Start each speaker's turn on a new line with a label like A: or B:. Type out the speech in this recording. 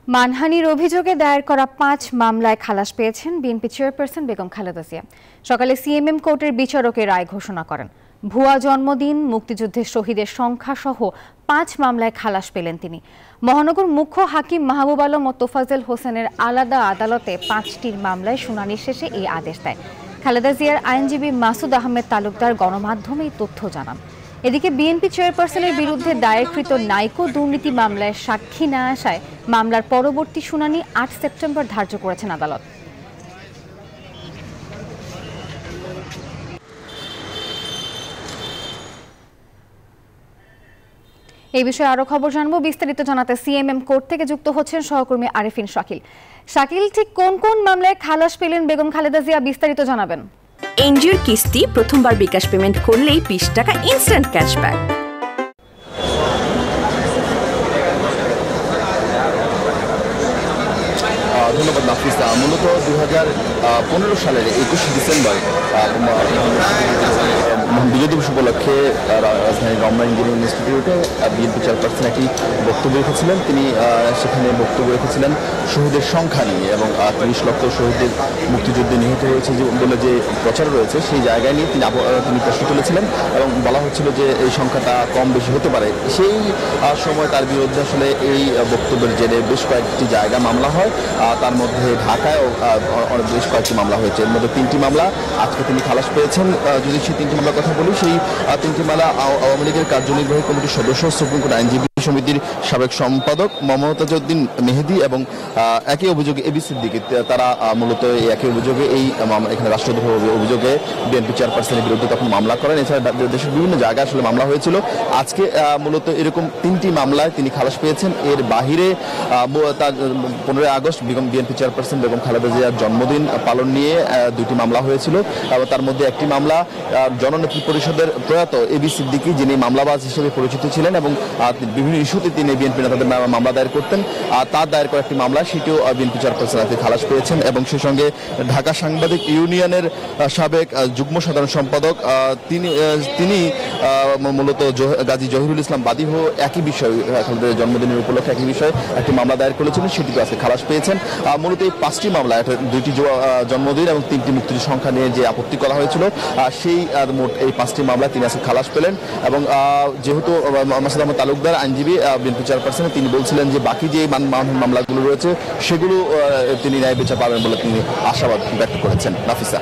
A: মানহানির অভিযোগে দায়ের করা 5 মামলায় খালাস পেয়েছেন বিএনপি চেয়ারপারসন বেগম খালেদা জিয়া। সকালে সিএমএম কোর্টের বিচারকের রায় ঘোষণা করেন। ভুয়া জন্মদিন, মুক্তিযুদ্ধের শহীদের সংখ্যা সহ 5 মামলায় খালাস পেলেন তিনি। মহানগর মুখ্য হাকিম মাহবুব আলম ও তোফাজ্জল হোসেনের আলাদা আদালতে 5টির মামলায় শুনানি শেষে এই আদেশ দেয়। খালেদা জিয়ার আইনজীবী মাসুদ আহমেদ তালুকদার গণমাধ্যমে এই তথ্য জানান। এদিকে বিএনপি চেয়ারপারসনের বিরুদ্ধে দায়েরকৃত নাইকো দুর্নীতি মামলায় সাক্ষী না আসায় মামলার পরবর্তী শুনানি 8 সেপ্টেম্বর ধার্য করেছেন আদালত। এই বিষয়ে আরো খবর জানবো। বিস্তারিত জানাতে সিএমএম কোর্ট থেকে যুক্ত হচ্ছেন সহকর্মী আরেফিন শাকিল। শাকিল, ঠিক কোন কোন মামলায় খালাস পেলেন বেগম খালেদা জিয়া, বিস্তারিত জানাবেন।
B: এনজিওর কিস্তি প্রথমবার বিকাশ পেমেন্ট করলেই 20 টাকা ইনস্ট্যান্ট ক্যাশব্যাক।
C: ধন্যবাদ নাফিসা। মূলত 2015 সালের 21 ডিসেম্বর বিজয় দিবস উপলক্ষে রাজধানীর রমনা ইঞ্জিনিয়ারিং ইনস্টিটিউটে বিএনপি চেয়ারপারসন একটি বক্তব্য রেখেছিলেন। তিনি সেখানে বক্তব্য রেখেছিলেন শহীদের সংখ্যা নিয়ে এবং 30 লক্ষ শহীদের মুক্তিযুদ্ধে নিহত হয়েছে বলে যে প্রচার রয়েছে সেই জায়গায় নিয়ে তিনি প্রশ্ন তুলেছিলেন এবং বলা হচ্ছিল যে এই সংখ্যাটা কম বেশি হতে পারে। সেই সময় তার বিরুদ্ধে আসলে এই বক্তব্যের জেরে বেশ কয়েকটি জায়গা মামলা হয়, তার মধ্যে ঢাকায়ও বেশ কয়েকটি মামলা হয়েছে। এর মধ্যে 3টি মামলা আজকে তিনি খালাস পেয়েছেন। যদি সেই 3টি মামলার কথা বলি, সেই 3টি মামলা আওয়ামী লীগের কার্যনির্বাহী কমিটির সদস্য, সুপ্রিম কোর্ট আইনজীবী সমিতির সাবেক সম্পাদক মমতাজউদ্দিন মেহেদী এবং একই অভিযোগে এবি সিদ্দিকী, তারা মূলত এই একই অভিযোগে এখানে রাষ্ট্রদ্রোহ অভিযোগে বিএনপি চেয়ারপারসনের বিরুদ্ধে তখন মামলা করেন। এছাড়া দেশের বিভিন্ন জায়গায় আসলে মামলা হয়েছিল। আজকে মূলত এরকম 3টি মামলায় তিনি খালাস পেয়েছেন। এর বাহিরে তার 15 August BNP chairperson Begum Khaleda জিয়ার জন্মদিন পালন নিয়ে 2টি মামলা হয়েছিল। তার মধ্যে একটি মামলা জননেত্রী পরিষদের প্রয়াত এবি সিদ্দিকী, যিনি মামলাবাজ হিসেবে পরিচিত ছিলেন এবং বিভিন্ন ইস্যুতে তিনি বিএনপি নেতাদের মামলা দায়ের করতেন, তার দায়ের করা একটি মামলা, সেটিও বিএনপি চেয়ারপারসন আজকে খালাস পেয়েছেন। এবং সেই সঙ্গে ঢাকা সাংবাদিক ইউনিয়নের সাবেক যুগ্ম সাধারণ সম্পাদক তিনি মূলত গাজী জহিরুল ইসলাম বাদী হয়ে একই বিষয়, খালেদার জন্মদিনের উপলক্ষে একই বিষয়ে একটি মামলা দায়ের করেছিলেন, সেটিকে আজকে খালাস পেয়েছেন। মূলত এই 5টি মামলা, 2টি জন্মদিন এবং 3টি মুক্তির সংখ্যা নিয়ে যে আপত্তি করা হয়েছিল, সেই মোট এই 5টি মামলায় তিনি আজকে খালাস পেলেন। এবং যেহেতু মাসুদ আহমেদ তালুকদার আইনজীবী বিএনপি চেয়ারপারসন, তিনি বলছিলেন যে বাকি যে মামলাগুলো রয়েছে সেগুলো তিনি ন্যায় বিচার পাবেন বলে তিনি আশাবাদ ব্যক্ত করেছেন। নাফিসা।